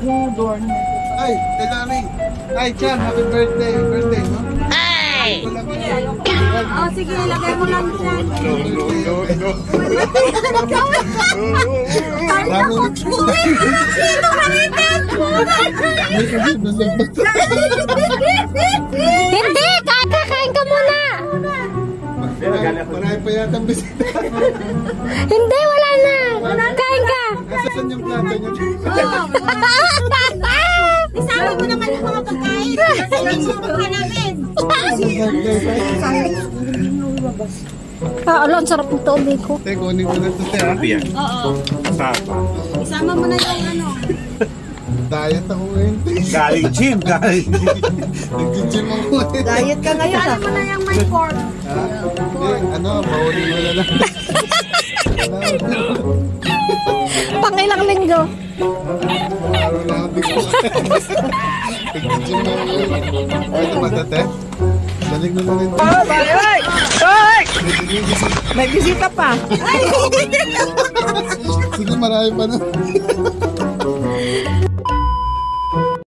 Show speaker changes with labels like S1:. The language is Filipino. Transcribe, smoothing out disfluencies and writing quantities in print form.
S1: yung door niya.
S2: Ay, Delari. Ay, Chan, happy birthday. Birthday, no?
S3: Hey!
S1: Oh, sige, ilagay mo lang dyan. Sino manitin po?
S3: Hindi! Kakain ka muna!
S2: Marami pa yata ang bisita.
S3: Hindi! Wala na! Kain ka!
S2: Nasaan yung plato niyo?
S1: Isama mo naman yung mga pagkain. Isama ka namin.
S3: Alon, sarap ng tubig ko.
S2: Te, kunin ko na ito, te, ha?
S1: Oo. Isama mo na yung ano.
S2: Diet ako ngayon.
S4: Galing gym, galing.
S2: Nag-gym ako ngayon.
S1: Diet ka ngayon. Isama mo na yung may corn.
S2: Ha? Ano, mahuli mo na lang.
S3: Pangilang linggo.
S2: Araw na ako bigla. Nag-gym ako ngayon. Ano ba, te? Daling na naman.
S1: Ay! May bisita pa.
S2: Sige, marami pa na.